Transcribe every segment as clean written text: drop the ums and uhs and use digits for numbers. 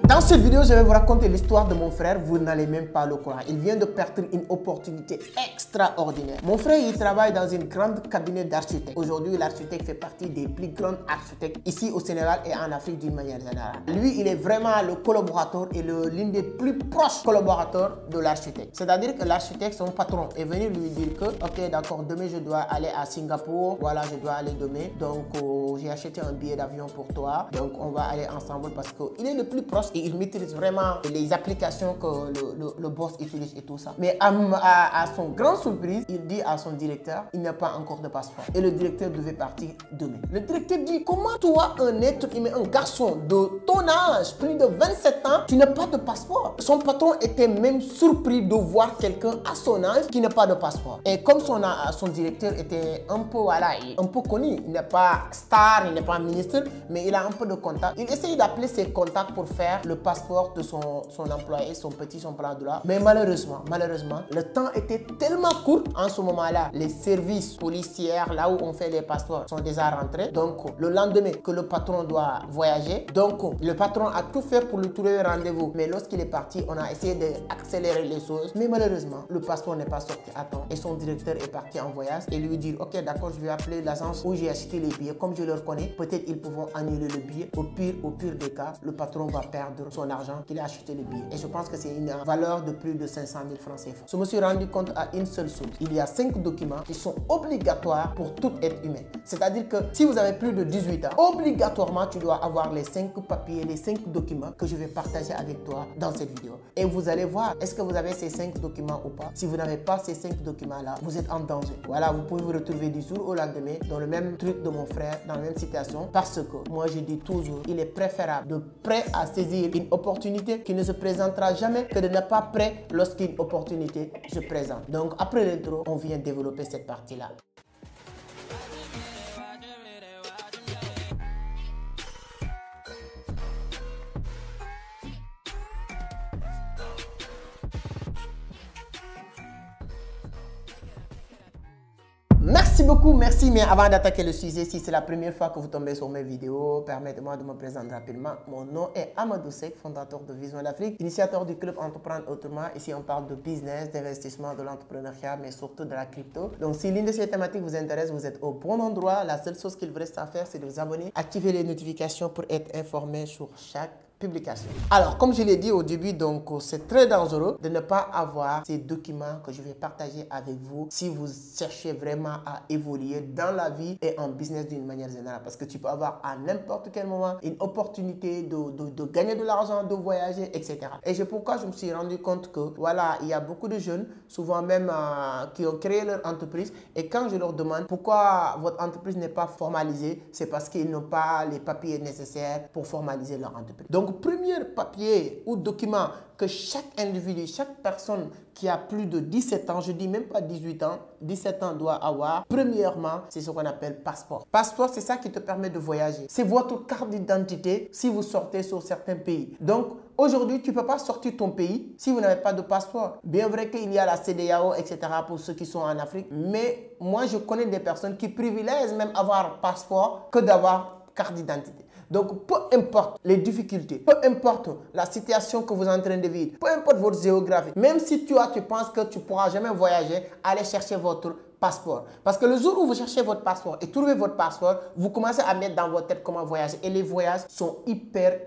Dans cette vidéo, je vais vous raconter l'histoire de mon frère. Vous n'allez même pas le croire. Il vient de perdre une opportunité extraordinaire. Mon frère, il travaille dans une grande cabinet d'architectes. Aujourd'hui, l'architecte fait partie des plus grands architectes ici au Sénégal et en Afrique d'une manière générale. Lui, il est vraiment le collaborateur et l'une des plus proches collaborateurs de l'architecte. C'est-à-dire que l'architecte, son patron, est venu lui dire que, ok, d'accord, demain, je dois aller à Singapour. Voilà, je dois aller demain. Donc, j'ai acheté un billet d'avion pour toi. Donc, on va aller ensemble parce qu'il est le plus proche. Et il maîtrise vraiment les applications que le boss utilise et tout ça. Mais à son grande surprise, il dit à son directeur, il n'a pas encore de passeport. Et le directeur devait partir demain. Le directeur dit, comment toi, un être humain, un garçon de ton âge, plus de 27 ans, tu n'as pas de passeport? Son patron était même surpris de voir quelqu'un à son âge qui n'a pas de passeport. Et comme son directeur était un peu, voilà, un peu connu, il n'est pas star, il n'est pas ministre, mais il a un peu de contact. Il essaye d'appeler ses contacts pour faire le passeport de son employé, son bras droit. Mais malheureusement, le temps était tellement court en ce moment-là. Les services policiers, là où on fait les passeports, sont déjà rentrés. Donc, le lendemain que le patron doit voyager, donc le patron a tout fait pour lui trouver un rendez-vous. Mais lorsqu'il est parti, on a essayé d'accélérer les choses. Mais malheureusement, le passeport n'est pas sorti à temps. Et son directeur est parti en voyage et lui dire, ok, d'accord, je vais appeler l'agence où j'ai acheté les billets. Comme je leur connais, peut-être ils pourront annuler le billet. Au pire des cas, le patron va perdre son argent qu'il a acheté le billet. Et je pense que c'est une valeur de plus de 500 000 francs CFA. Je me suis rendu compte à une seule chose. Il y a 5 documents qui sont obligatoires pour tout être humain. C'est-à-dire que si vous avez plus de 18 ans, obligatoirement, tu dois avoir les 5 papiers, les 5 documents que je vais partager avec toi dans cette vidéo. Et vous allez voir, est-ce que vous avez ces 5 documents ou pas? Si vous n'avez pas ces 5 documents-là, vous êtes en danger. Voilà, vous pouvez vous retrouver du jour au lendemain dans le même truc de mon frère, dans la même situation. Parce que moi, je dis toujours, il est préférable de prêt à saisir une opportunité qui ne se présentera jamais que de ne pas prêt lorsqu'une opportunité se présente. Donc, après l'intro, on vient développer cette partie-là. Merci beaucoup, merci. Mais avant d'attaquer le sujet, si c'est la première fois que vous tombez sur mes vidéos, permettez-moi de me présenter rapidement. Mon nom est Amadou Seck, fondateur de Vision d'Afrique, initiateur du club Entreprendre Autrement. Ici, on parle de business, d'investissement, de l'entrepreneuriat, mais surtout de la crypto. Donc, si l'une de ces thématiques vous intéresse, vous êtes au bon endroit. La seule chose qu'il vous reste à faire, c'est de vous abonner, activer les notifications pour être informé sur chaque publication. Alors, comme je l'ai dit au début, donc c'est très dangereux de ne pas avoir ces documents que je vais partager avec vous si vous cherchez vraiment à évoluer dans la vie et en business d'une manière générale. Parce que tu peux avoir à n'importe quel moment une opportunité de gagner de l'argent, de voyager, etc. Et c'est pourquoi je me suis rendu compte que, voilà, il y a beaucoup de jeunes, souvent même qui ont créé leur entreprise. Et quand je leur demande pourquoi votre entreprise n'est pas formalisée, c'est parce qu'ils n'ont pas les papiers nécessaires pour formaliser leur entreprise. Donc, premier papier ou document que chaque individu, chaque personne qui a plus de 17 ans, je dis même pas 18 ans, 17 ans doit avoir, premièrement, c'est ce qu'on appelle passeport. Passeport, c'est ça qui te permet de voyager. C'est votre carte d'identité si vous sortez sur certains pays. Donc, aujourd'hui, tu ne peux pas sortir ton pays si vous n'avez pas de passeport. Bien vrai qu'il y a la CEDEAO, etc. pour ceux qui sont en Afrique, mais moi, je connais des personnes qui privilègent même avoir passeport que d'avoir carte d'identité. Donc, peu importe les difficultés, peu importe la situation que vous êtes en train de vivre, peu importe votre géographie, même si tu penses que tu ne pourras jamais voyager, allez chercher votre passeport. Parce que le jour où vous cherchez votre passeport et trouvez votre passeport, vous commencez à mettre dans votre tête comment voyager. Et les voyages sont hyper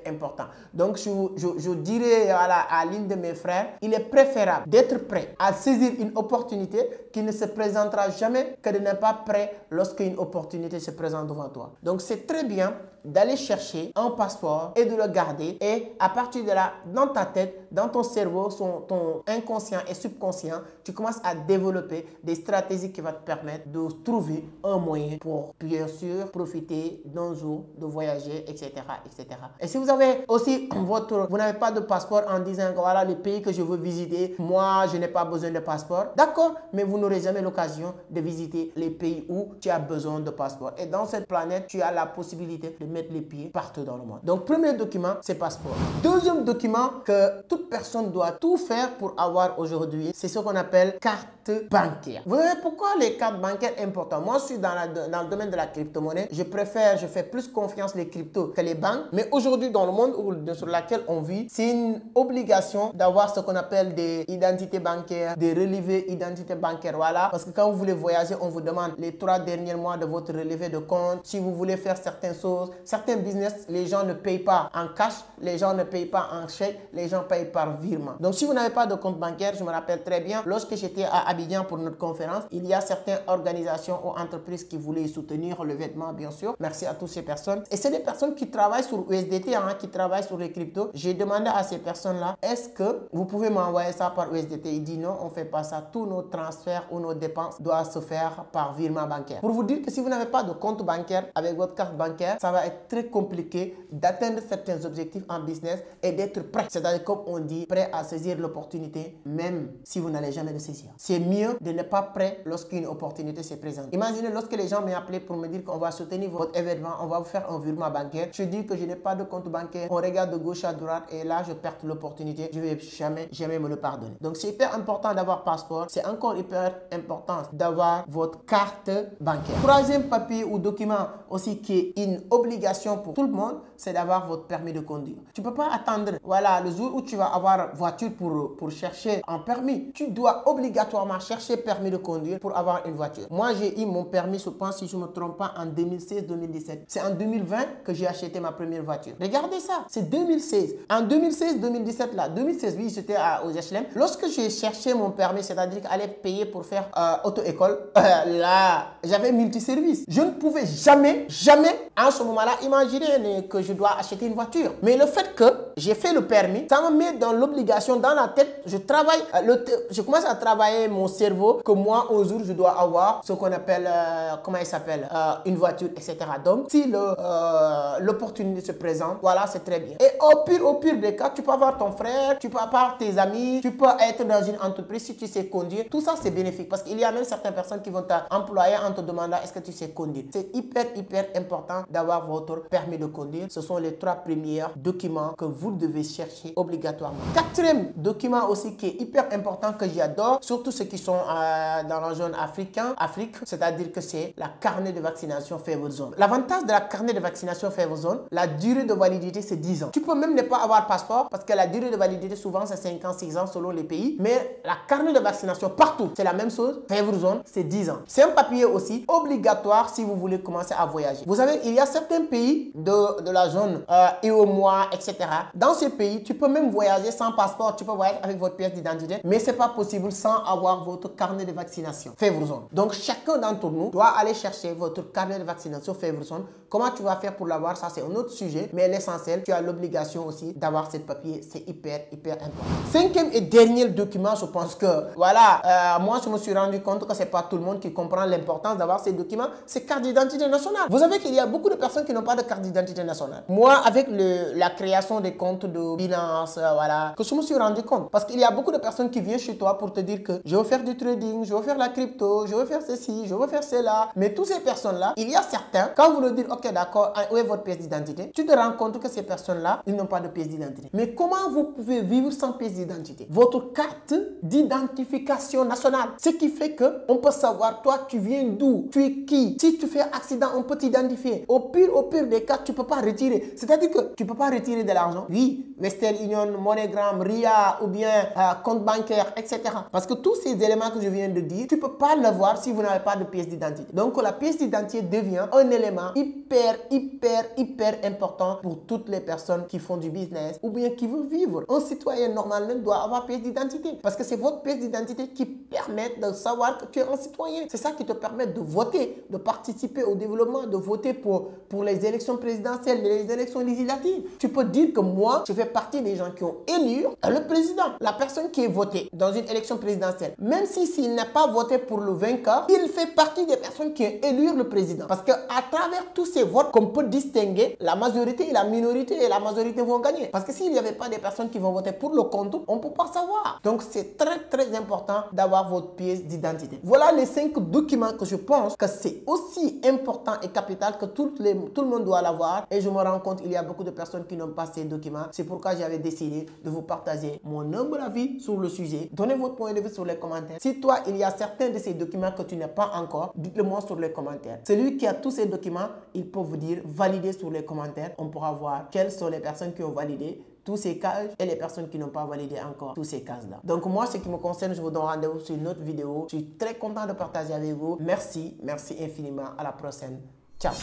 importants. Donc, je dirais à l'une de mes frères, il est préférable d'être prêt à saisir une opportunité qui ne se présentera jamais que de ne pas prêt lorsqu'une opportunité se présente devant toi. Donc, c'est très bien d'aller chercher un passeport et de le garder. Et à partir de là, dans ta tête, dans ton cerveau, ton inconscient et subconscient, tu commences à développer des stratégies qui vont te permettre de trouver un moyen pour, bien sûr, profiter d'un jour, de voyager, etc., etc. Et si vous avez aussi vous n'avez pas de passeport en disant que voilà les pays que je veux visiter, moi, je n'ai pas besoin de passeport. D'accord, mais vous n'aurez jamais l'occasion de visiter les pays où tu as besoin de passeport. Et dans cette planète, tu as la possibilité de mettre les pieds partout dans le monde. Donc, premier document, c'est passeport. Deuxième document que toute personne doit tout faire pour avoir aujourd'hui, c'est ce qu'on appelle carte carte bancaire. Vous savez pourquoi les cartes bancaires importantes? Moi, je suis dans le domaine de la crypto-monnaie. Je fais plus confiance les cryptos que les banques. Mais aujourd'hui, dans le monde sur lequel on vit, c'est une obligation d'avoir ce qu'on appelle des identités bancaires, des relevés identités bancaires. Voilà. Parce que quand vous voulez voyager, on vous demande les 3 derniers mois de votre relevé de compte. Si vous voulez faire certaines choses, certains business, les gens ne payent pas en cash, les gens ne payent pas en chèque, les gens payent par virement. Donc, si vous n'avez pas de compte bancaire, je me rappelle très bien, lorsque j'étais à Abidjan pour notre conférence, il y a certaines organisations ou entreprises qui voulaient soutenir le vêtement, bien sûr. Merci à toutes ces personnes. Et c'est des personnes qui travaillent sur USDT, qui travaillent sur les cryptos. J'ai demandé à ces personnes-là, est-ce que vous pouvez m'envoyer ça par USDT? Il dit non, on ne fait pas ça. Tous nos transferts ou nos dépenses doivent se faire par virement bancaire. Pour vous dire que si vous n'avez pas de compte bancaire avec votre carte bancaire, ça va être très compliqué d'atteindre certains objectifs en business et d'être prêt. C'est-à-dire, comme on dit, prêt à saisir l'opportunité, même si vous n'allez jamais le saisir. C'est mieux de ne pas prêt lorsqu'une opportunité se présente. Imaginez lorsque les gens m'ont appelé pour me dire qu'on va soutenir votre événement, on va vous faire un virement bancaire. Je dis que je n'ai pas de compte bancaire. On regarde de gauche à droite et là, je perds l'opportunité. Je ne vais jamais me le pardonner. Donc, c'est hyper important d'avoir passeport. C'est encore hyper important d'avoir votre carte bancaire. Troisième papier ou document aussi qui est une obligation pour tout le monde, c'est d'avoir votre permis de conduire. Tu ne peux pas attendre, voilà, le jour où tu vas avoir voiture pour chercher un permis. Tu dois obligatoirement chercher permis de conduire pour avoir une voiture. Moi, j'ai eu mon permis, je pense, si je ne me trompe pas, en 2016-2017. C'est en 2020 que j'ai acheté ma première voiture. Regardez ça, c'est 2016. En 2016-2017, là, 2016, oui, j'étais aux HLM. Lorsque j'ai cherché mon permis, c'est-à-dire qu'aller payer pour faire auto-école, là, j'avais multiservice. Je ne pouvais jamais, en ce moment-là, imaginer que je dois acheter une voiture. Mais le fait que j'ai fait le permis, ça me met dans l'obligation, dans la tête, je commence à travailler mon cerveau que moi, un jour, je dois avoir ce qu'on appelle, comment il s'appelle, une voiture, etc. Donc, si l'opportunité se présente, voilà, c'est très bien. Et au pire des cas, tu peux avoir ton frère, tu peux avoir tes amis, tu peux être dans une entreprise si tu sais conduire. Tout ça, c'est bénéfique parce qu'il y a même certaines personnes qui vont t'employer en te demandant est-ce que tu sais conduire. C'est hyper important d'avoir votre permis de conduire. Ce sont les 3 premiers documents que vous devez chercher obligatoirement. 4e document aussi qui est hyper important que j'adore, surtout ceux qui sont dans la zone Afrique, c'est-à-dire que c'est la carnet de vaccination Fever Zone. L'avantage de la carnet de vaccination Fever Zone, la durée de validité c'est 10 ans. Tu peux même ne pas avoir passeport parce que la durée de validité souvent c'est 5 ans, 6 ans selon les pays, mais la carnet de vaccination partout c'est la même chose. Fever Zone c'est 10 ans. C'est un papier aussi obligatoire si vous voulez commencer à voyager. Vous savez, il y a certains pays de la zone UEMOA, etc. Dans ces pays, tu peux même voyager sans passeport, tu peux voyager avec votre pièce d'identité, mais c'est pas possible sans avoir votre carnet de vaccination Fever Zone. Donc chacun d'entre nous doit aller chercher votre carnet de vaccination Fever Zone. Comment tu vas faire pour l'avoir, ça c'est un autre sujet, mais l'essentiel, tu as l'obligation aussi d'avoir ce papier, c'est hyper important. 5e et dernier document, je pense que voilà, moi je me suis rendu compte que c'est pas tout le monde qui comprend l'importance d'avoir ces documents, c'est carte d'identité nationale. Vous savez qu'il y a beaucoup de personnes qui n'ont pas de carte d'identité nationale. Moi, avec la création des comptes de Binance, voilà, que je me suis rendu compte. Parce qu'il y a beaucoup de personnes qui viennent chez toi pour te dire que je veux faire du trading, je veux faire la crypto, je veux faire ceci, je veux faire cela. Mais toutes ces personnes-là, il y a certains, quand vous leur dites, ok, d'accord, où est votre pièce d'identité? Tu te rends compte que ces personnes-là, ils n'ont pas de pièce d'identité. Mais comment vous pouvez vivre sans pièce d'identité? Votre carte d'identification nationale. Ce qui fait qu'on peut savoir, toi, tu viens d'où? Tu es qui? Si tu fais accident, on peut t'identifier. Au pire des cas, tu ne peux pas retirer. C'est-à-dire que tu ne peux pas retirer de l'argent. Oui, Western Union, MoneyGram, RIA ou bien compte bancaire, etc. Parce que tous ces éléments que je viens de dire, tu ne peux pas le voir si vous n'avez pas de pièce d'identité. Donc, la pièce d'identité devient un élément hyper important pour toutes les personnes qui font du business ou bien qui veulent vivre. Un citoyen normalement doit avoir pièce d'identité parce que c'est votre pièce d'identité qui permet de savoir que tu es un citoyen. C'est ça qui te permet de voter, de participer au développement, de voter pour les élections présidentielles, les élections législatives. Tu peux dire que moi, je fais partie des gens qui ont élu le président. La personne qui est votée dans une élection présidentielle, même s'il n'a pas voté pour le vainqueur, il fait partie des personnes qui ont élu le président. Parce qu'à travers tous ces votes, qu'on peut distinguer la majorité et la minorité, et la majorité vont gagner. Parce que s'il n'y avait pas des personnes qui vont voter pour le compte, on ne peut pas savoir. Donc, c'est très important d'avoir votre pièce d'identité. Voilà les 5 documents que je pense que c'est aussi important et capital que tout le monde doit l'avoir. Et je me rends compte qu'il y a beaucoup de personnes qui n'ont pas ces documents. C'est pourquoi j'avais décidé de vous partager mon humble avis sur le sujet. Donnez votre point de vue sur les commentaires. commentaires. Si toi, il y a certains de ces documents que tu n'as pas encore, dites-le moi sur les commentaires. Celui qui a tous ces documents, il peut vous dire valider sur les commentaires. On pourra voir quelles sont les personnes qui ont validé tous ces cases et les personnes qui n'ont pas validé encore tous ces cases-là. Donc moi, ce qui me concerne, je vous donne rendez-vous sur une autre vidéo. Je suis très content de partager avec vous. Merci infiniment. À la prochaine. Ciao.